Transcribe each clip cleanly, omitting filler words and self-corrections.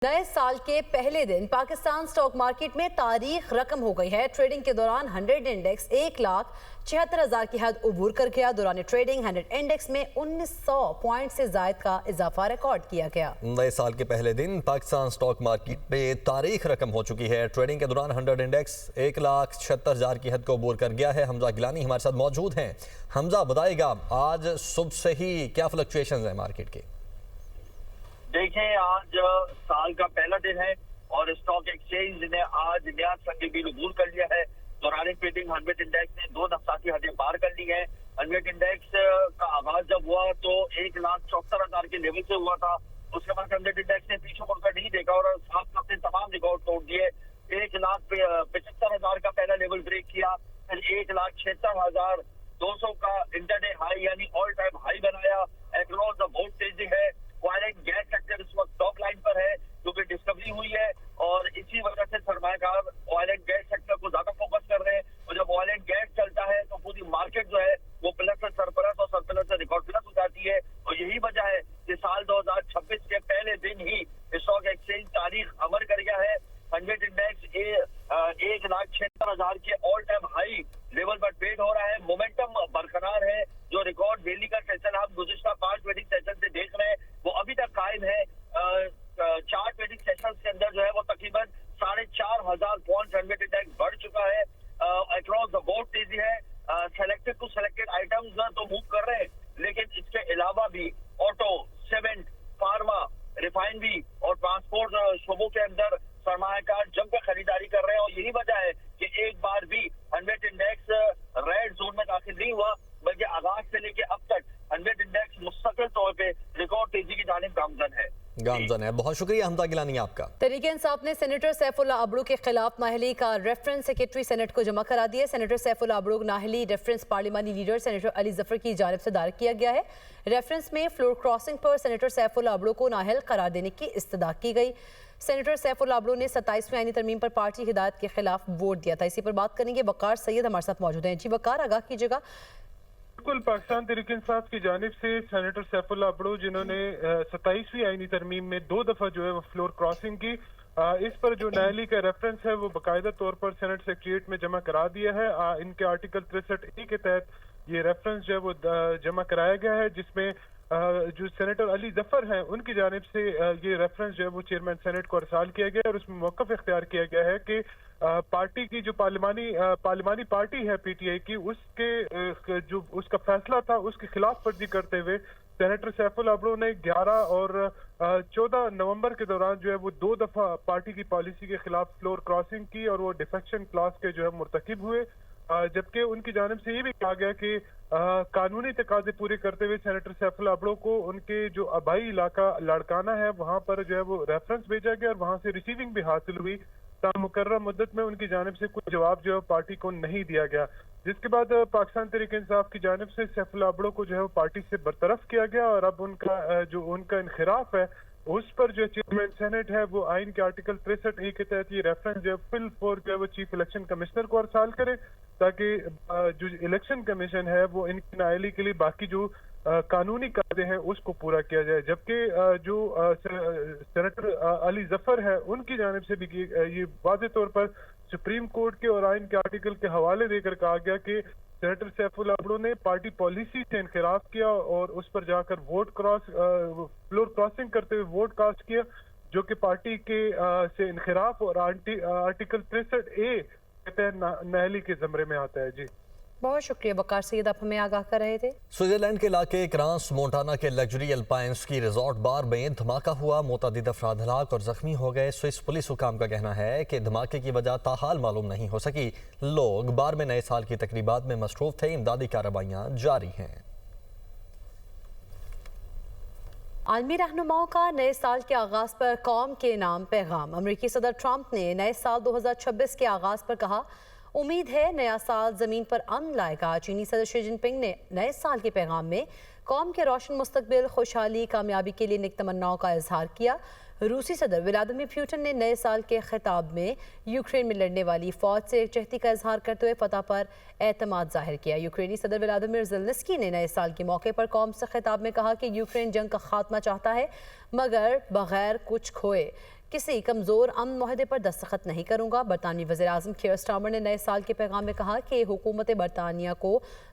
नए साल के पहले दिन पाकिस्तान स्टॉक मार्केट में तारीख रकम हो गई है। ट्रेडिंग के दौरान 100 इंडेक्स 1,76,000 की हद उबूर कर गया। दौरान ट्रेडिंग 100 इंडेक्स में 1900 पॉइंट से जायद का इजाफा रिकॉर्ड किया गया। नए साल के पहले दिन पाकिस्तान स्टॉक मार्केट में तारीख रकम हो चुकी है। ट्रेडिंग के दौरान 100 इंडेक्स 1,76,000 की हद को उबूर कर गया है। हमजा गिलानी हमारे साथ मौजूद हैं। हमजा, बताइएगा आज सुबह से ही क्या फ्लक्चुएशंस है मार्केट के? देखिए, आज साल का पहला दिन है और स्टॉक एक्सचेंज ने आज नया संग मील अबूर कर लिया है। दौरान ट्रेडिंग 100 इंडेक्स ने 2 नफ्सा की हदें पार कर ली है। 100 इंडेक्स का आगाज जब हुआ तो 1,74,000 के लेवल से हुआ था। उसके बाद 100 इंडेक्स ने पीछे मुड़कर नहीं देखा और साथ अपने तमाम रिकॉर्ड तोड़ दिए। 1,75,000 का पहला लेवल ब्रेक किया, फिर 1,76,200 का इंटरडे हाई यानी ऑल टाइम हाई बनाया। एक्रॉस द बोर्ड तेजी है। ऑयल एंड गैस सेक्टर इस वक्त टॉप लाइन पर है क्योंकि डिस्कवरी हुई है और इसी वजह से सरमायाकार ऑयल एंड गैस सेक्टर को ज्यादा फोकस कर रहे हैं। और जब ऑयल एंड गैस चलता है तो पूरी मार्केट जो है वो प्लस से सरप्लस और सरप्लस से रिकॉर्ड प्लस हो जाती है। और यही वजह है कि साल 2026 के पहले दिन ही स्टॉक एक्सचेंज तारीख अमर कर गया है। 100 इंडेक्स 1,76,000 के ऑल टाइम हाई लेवल पर ट्रेड हो रहा है। मोमेंटम बरकरार है। जो रिकॉर्ड डेली का सेशन हम गुज़िश्ता 5 ट्रेडिंग सेशन से देख रहे हैं वो अभी तक कायम है। 4 ट्रेडिंग सेशन के अंदर जो है वो तकरीबन 4,500 पॉइंट 100 इंडेक्स बढ़ चुका है। अक्रॉस द बोर्ड तेजी है। सेलेक्टेड टू सेलेक्टेड आइटम्स तो मूव कर रहे हैं, लेकिन इसके अलावा भी ऑटो, सीमेंट, फार्मा, रिफाइनरी और ट्रांसपोर्ट शोबों के अंदर सरमायाकार जमकर खरीदारी कर रहे हैं। और यही वजह है कि एक बार भी 100 इंडेक्स रेड जोन में दाखिल नहीं हुआ, बल्कि आगाज से लेके अब तक 100 इंडेक्स मुस्तकिल तौर पे रिकॉर्ड तेजी की जानिब गामजन है। बहुत शुक्रिया हमजा गिलानी आपका। तहरीक इंसाफ ने सेनेटर सैफुल्ला अबड़ू के खिलाफ नाहली का रेफरेंस सेक्रेटरी सेनेट को जमा करा दिया। सेनेटर सैफुल्ला अबड़ू नाहली रेफरेंस पार्लिमानी लीडर सेनेटर अली जफर की जानिब से दायर किया गया है। रेफरेंस में फ्लोर क्रॉसिंग पर सेनेटर सैफुल्ला अबड़ू को नाअहल करार देने की इस्तदा की गई। सेनेटर सैफुल्ला अबड़ू ने 27वीं आईनी तरमीम पर पार्टी हिदायत के खिलाफ वोट दिया था। इसी पर बात करेंगे। वकार सैयद हमारे साथ मौजूद हैं। जी वकार, आगाह कीजिएगा। बिल्कुल, पाकिस्तान तहरीक इंसाफ की जानिब से सेनेटर सैफुल्ला अबड़ू जिन्होंने 27वीं आईनी तरमीम में 2 दफा जो है वो फ्लोर क्रॉसिंग की, इस पर जो नाअहली का रेफरेंस है वो बाकायदा तौर पर सेनेट सेक्रेटरीट में जमा करा दिया है। इनके आर्टिकल 63A के तहत ये रेफरेंस जो है वो जमा कराया गया है, जिसमें जो सेनेटर अली जफर हैं उनकी जानिब से ये रेफरेंस जो है वो चेयरमैन सेनेट को अरसाल किया गया और उसमें मौक़िफ़ इख्तियार किया गया है कि पार्टी की जो पार्लिमानी पार्टी है PTI की, उसके जो उसका फैसला था उसके खिलाफ वर्जी करते हुए सेनेटर सैफुल्ला अबड़ू ने 11 और 14 नवंबर के दौरान जो है वो 2 दफा पार्टी की पॉलिसी के खिलाफ फ्लोर क्रॉसिंग की और वो डिफेक्शन क्लास के जो है मुर्तकिब हुए। जबकि उनकी जानिब से ये भी कहा गया कि कानूनी तकाजे पूरे करते हुए सेनेटर सैफुल्ला अबड़ू को उनके जो आबाई इलाका लाड़काना है वहां पर जो है वो रेफरेंस भेजा गया और वहां से रिसीविंग भी हासिल हुई। मुकर्रर मुद्दत में उनकी जानिब से कोई जवाब जो है पार्टी को नहीं दिया गया, जिसके बाद पाकिस्तान तहरीक इंसाफ की जानिब से सैफुल्ला अबड़ू को जो है वो पार्टी से बरतरफ किया गया और अब उनका इनखिराफ है उस पर जो चेयरमैन सेनेट है वो आइन के आर्टिकल 63A के तहत ये रेफरेंस जो फिल फोर जो है वो चीफ इलेक्शन कमिश्नर को अरसाल करे, ताकि जो इलेक्शन कमीशन है वो इनकी नाअहली के लिए बाकी जो कानूनी कायदे हैं उसको पूरा किया जाए। जबकि जो सेनेटर अली जफर है उनकी जानिब से भी ये वाज़ेह तौर पर सुप्रीम कोर्ट के और आइन के आर्टिकल के हवाले देकर कहा गया कि सेनेटर सैफुल्ला अबड़ू ने पार्टी पॉलिसी से इनखिराफ किया और उस पर जाकर फ्लोर क्रॉसिंग करते हुए वोट कास्ट किया, जो कि पार्टी के से इनखिराफ और आर्टिकल 63A के तहत नाअहली के ज़मरे में आता है। जी बहुत शुक्रिया वकार सैयद, आप हमें आगाह कर रहे थे। स्विट्जरलैंड के इलाके क्रांस मोंटाना के लग्जरी अल्पाइन स्की रिजॉर्ट बार में धमाका हुआ। मुतअद्दिद अफराद हलाक और जख्मी हो गए। स्विस पुलिस हुकाम का कहना है कि धमाके की वजह ताहाल मालूम नहीं हो सकी। लोग बार में नए साल की तकरीबात में मसरूफ थे। इमदादी कार्रवाइयाँ जारी हैं। आलमी रहनुमाओं का नए साल के आगाज पर कौम के नाम पैगाम। अमेरिकी सदर ट्रंप ने नए साल 2026 के आगाज पर कहा, उम्मीद है नया साल जमीन पर अमन लाएगा। चीनी सदर शी जिनपिंग ने नए साल के पैगाम में कौम के रोशन मुस्तकबिल, खुशहाली, कामयाबी के लिए नेक तमन्नाओं का इजहार किया। रूसी सदर व्लादिमीर पुतिन ने नए साल के खिताब में यूक्रेन में लड़ने वाली फौज से एकजहती का इजहार करते हुए फतह पर एतमाद जाहिर किया। यूक्रेनी सदर व्लादिमीर ज़ेलेंस्की ने नए साल के मौके पर कौम से खिताब में कहा कि यूक्रेन जंग का खात्मा चाहता है मगर बगैर कुछ खोए। किसी कमजोर अमन मुआहदे पर दस्तखत नहीं करूंगा। बरतानवी वज़ीर-ए-आज़म कीयर स्टारमर ने नए साल के पैगाम में कहा कि हुकूमत बरतानिया को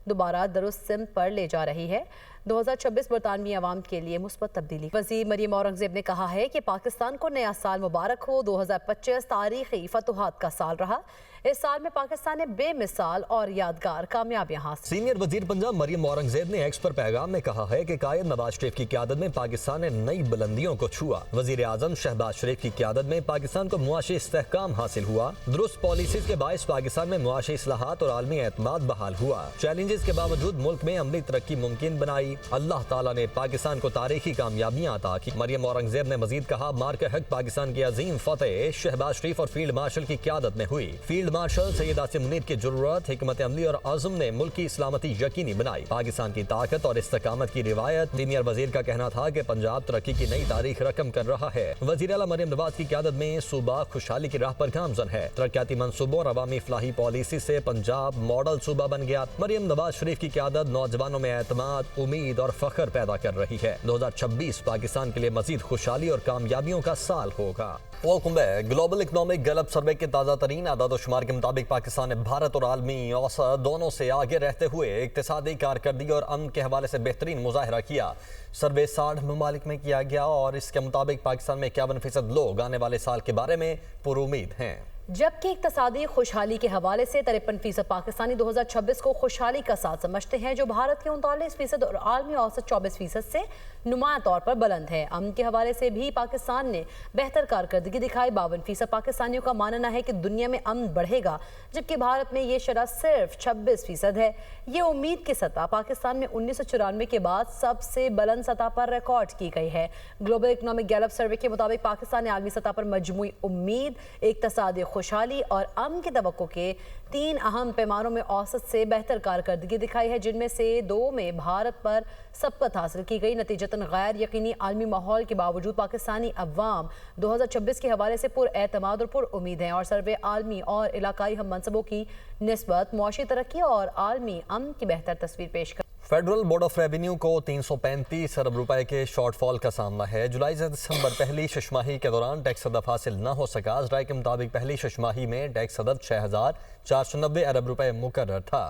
दोबारा दुरुस्त सिमत पर ले जा रही है। 2026 बरतानवी अवाम के लिए मुस्बत तब्दीली। वज़ीर मरियम औरंगज़ेब ने कहा है कि पाकिस्तान को नया साल मुबारक हो। 2025 तारीखी फतुहात का साल रहा। इस साल में पाकिस्तान ने बेमिसाल और यादगार कामयाबियां हासिल। सीनियर वजीर पंजाब मरियम औरंगजेब ने एक्स पर पैगाम में कहा है कि कायद नवाज शरीफ की क़यादत में पाकिस्तान ने नई बुलंदियों को छुआ। वजीर आजम शहबाज शरीफ की क़यादत में पाकिस्तान को मुआशी इस्तेहकाम हासिल हुआ। दुरुस्त पॉलिसीज के बायस पाकिस्तान में मुआशी इस्लाहात और आलमी एतमाद बहाल हुआ। चैलेंजेस के बावजूद मुल्क में अमली तरक्की मुमकिन बनाई। अल्लाह ताला ने पाकिस्तान को तारीखी कामयाबियां अता की। मरियम औरंगजेब ने मजीद कहा, मार्क हक पाकिस्तान की अजीम फतेह शहबाज शरीफ और फील्ड मार्शल की क़यादत में हुई। फील्ड मार्शल सैयद आसिम मुनीर की जरूरत, हिकमत अमली और आज़म ने मुल्क की सलामती यकीनी बनाई। पाकिस्तान की ताकत और इस्तेकामत की रिवायत। सीनियर वजीर का कहना था कि पंजाब तरक्की की नई तारीख रकम कर रहा है। वजीर आला मरियम नवाज की क़यादत में सूबा खुशहाली की राह पर गामजन है। तरक्याती मंसूबों और अवामी फलाही पॉलिसी से पंजाब मॉडल सूबा बन गया। मरियम नवाज शरीफ की क़यादत नौजवानों में एतमाद, उम्मीद और फख्र पैदा कर रही है। 2026 पाकिस्तान के लिए मजीद खुशहाली और कामयाबियों का साल होगा। Welcome back. Global economic Gallup survey के ताज़ा तरीन आदाद-ओ-शुमार के मुताबिक पाकिस्तान ने भारत और आलमी औसत दोनों से आगे रहते हुए इक्तिसादी कारकर्दगी और अमन के हवाले से बेहतरीन मुजाहरा किया। सर्वे 60 ममालिक में किया गया और इसके मुताबिक पाकिस्तान में 51% लोग आने वाले साल के बारे में पुरुमीद हैं, जबकि इक्तिसादी खुशहाली के हवाले से 53% पाकिस्तानी 2026 को खुशहाली का साल समझते हैं, जो भारत के 39% और आलमी औसत 24% से नुमाया तौर पर बुलंद है। अमन के हवाले से भी पाकिस्तान ने बेहतर कारकर्दगी दिखाई। 52% पाकिस्तानियों का मानना है कि दुनिया में अमन बढ़ेगा, जबकि भारत में ये शरह सिर्फ 26% है। ये उम्मीद की सतह पाकिस्तान में 1994 के बाद सबसे बुलंद सतह पर रिकॉर्ड की गई है। ग्लोबल इकोनॉमिक गैलप सर्वे के मुताबिक पाकिस्तान ने आलमी सतह पर मजमूई उम्मीद, इक्तिसादी खुशहाली और अमन की तवक्को के 3 अहम पैमानों में औसत से बेहतर कारकर्दगी दिखाई है, जिनमें से 2 में भारत पर सबकत हासिल की गई। नतीजतन गैर यकीनी आलमी माहौल के बावजूद पाकिस्तानी अवाम 2026 के हवाले से पुरएतमाद और पुरुमीद हैं और सर्वे आलमी और इलाकाई हम मनसबों की निस्बत मुआशी तरक्की और आलमी अमन की बेहतर तस्वीर पेश कर। फेडरल बोर्ड ऑफ रेवेन्यू को 335 अरब रुपए के शॉर्टफॉल का सामना है। जुलाई से दिसंबर पहली शशमाही के दौरान टैक्स हदफ हासिल न हो सका। ज़राए के मुताबिक पहली शशमाही में टैक्स हदफ 6490 अरब रुपए मुकर्रर था।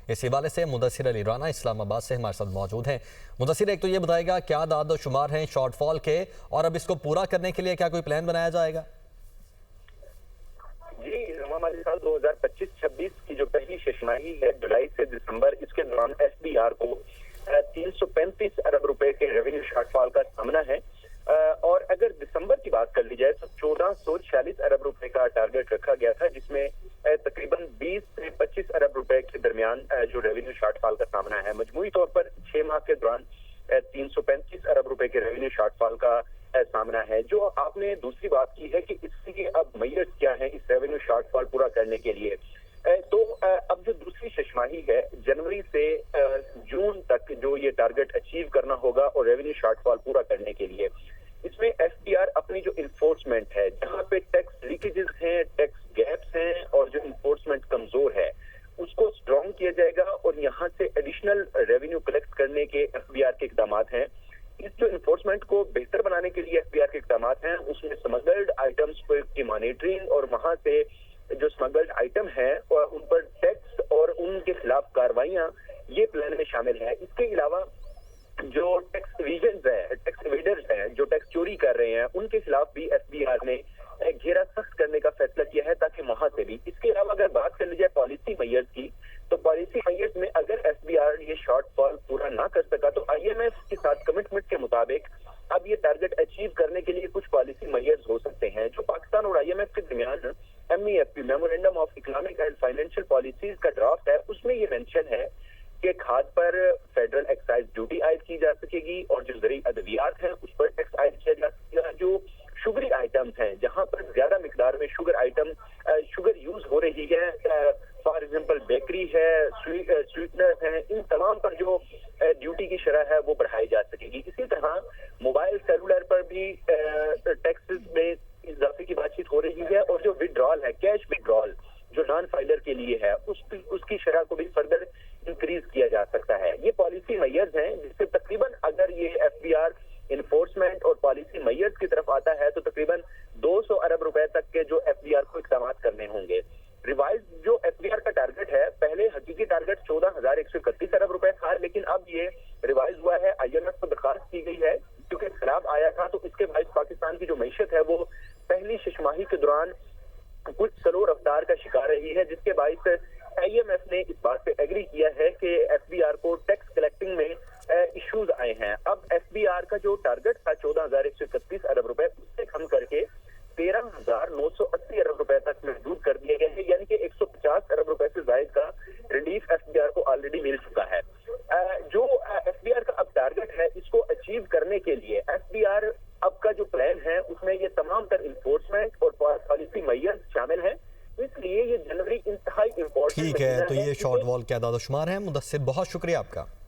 इस हवाले से मुदस्सिर अली राना इस्लामाबाद से हमारे साथ मौजूद हैं। मुदस्सिर, एक तो ये बताएगा क्या आदाद शुमार हैं शॉर्टफॉल के, और अब इसको पूरा करने के लिए क्या कोई प्लान बनाया जाएगा? हमारे साल 2025-26 की जो पहली शशमाही है जुलाई से दिसंबर, इसके दौरान एसबीआर को 335 अरब रुपए के रेवेन्यू शॉर्टफॉल का सामना है। और अगर दिसंबर की बात कर ली जाए तो 1446 अरब रुपए का टारगेट रखा गया था, जिसमें तकरीबन 20 से 25 अरब रुपए के दरमियान जो रेवेन्यू शॉर्टफॉल का सामना है। मजमूई तौर पर 6 माह के दौरान 335 अरब रुपए के रेवेन्यू शॉर्टफॉल का सामना है। जो आपने दूसरी बात की है कि इसके अब मेजर्स क्या है इस रेवेन्यू शॉर्टफॉल पूरा करने के लिए, तो अब जो दूसरी शशमाही है जनवरी से जून तक जो ये टारगेट अचीव करना होगा और रेवेन्यू शॉर्टफॉल पूरा करने के लिए, इसमें एफटीआर अपनी जो इन्फोर्समेंट है, जहां पे टैक्स लीकेजेस हैं, टैक्स गैप्स हैं और जो इन्फोर्समेंट कमजोर है, उसको स्ट्रॉन्ग किया जाएगा और यहाँ से एडिशनल रेवेन्यू कलेक्ट करने के एफबीआर के इकदाम हैं। इस जो इन्फोर्समेंट को बेहतर बनाने के लिए एफबीआर के इकदाम हैं, उसमें स्मगल्ड आइटम्स की मॉनिटरिंग और वहां से जो स्मगल्ड आइटम है उन पर टैक्स और उनके खिलाफ कार्रवाइयां, ये प्लान में शामिल है। इसके अलावा जो टैक्स एविजन्स है, टैक्स एवेडर्स हैं, जो टैक्स चोरी कर रहे हैं, उनके खिलाफ भी एफबीआर ने घेरा सख्त करने का फैसला किया है, ताकि वहां से भी। इसके अलावा अगर बात कर ली जाए पॉलिसी मेजर्स की, तो पॉलिसी मेजर्स में अगर एफबीआर ये शॉर्टफॉल पूरा ना कर सका तो आईएमएफ के साथ कमिटमेंट के मुताबिक अब ये टारगेट अचीव करने के लिए कुछ पॉलिसी मेजर्स हो सकते हैं। जो पाकिस्तान और आईएमएफ के दरमियान MEFP, memorandum of economic and financial policies का ड्राफ्ट है, उसमें ये मेंशन है कि खाद पर फेडरल एक्साइज ड्यूटी आयद की जा सकेगी और जो ज़रूरी अद्वियात हैं उस पर टैक्स आयद किया जा सकेगा। जो शुगरी आइटम्स हैं, जहां पर ज्यादा मिकदार में शुगर यूज हो रही है, फॉर एग्जांपल बेकरी है, स्वीटनर्स हैं, इन तमाम पर जो ड्यूटी की शरह है वो बढ़ाई जा सकेगी। इसी तरह मोबाइल सेलुलर पर भी टैक्सेस में इजाफे की बातचीत हो रही है और जो विड्रॉल है, कैश विड्रॉल जो नॉन फाइलर के लिए है, उसकी शरह को भी फर्दर इंक्रीज किया जा सकता है। ये पॉलिसी मेजर्स हैं जिससे तकरीबन अगर ये एफबीआर इन्फोर्समेंट और पॉलिसी मेजर्स की तरफ आता है तो तकरीबन रुपए तक के जो एफडीआर को इकदाम करने होंगे। रिवाइज जो एफडीआर का टारगेट है, पहले हकीकी टारगेट 14,131 अरब रुपए था, लेकिन अब ये रिवाइज हुआ है। IMF को दरखास्त की गई है क्योंकि खराब आया था, तो इसके बायस पाकिस्तान की जो मईशत है वो पहली छमाही के दौरान कुछ स्लो रफ्तार का शिकार रही है, जिसके बायस IMF ने इस बात पे एग्री किया है कि एफबीआर को टैक्स कलेक्टिंग में इश्यूज आए हैं। अब एफबीआर का जो टारगेट था 14,131 अरब रुपए, उससे कम करके 13,980 अरब रुपए तक महदूद कर दिए गए हैं, यानी कि 150 अरब रुपए से ज्यादा का रिलीफ एफबीआर को ऑलरेडी मिल चुका है। जो एफबीआर का अब टारगेट है, इसको अचीव करने के लिए एफबीआर अब का जो प्लान है उसमें ये तमाम तर इन्फोर्समेंट और पॉलिसी मैयर्स शामिल है, इसलिए ये जनवरी इंतहाई इंपॉर्टेंट। ठीक है, तो ये शॉर्ट वॉल के आदाद शुमार है। मुदस्सिर, बहुत शुक्रिया आपका।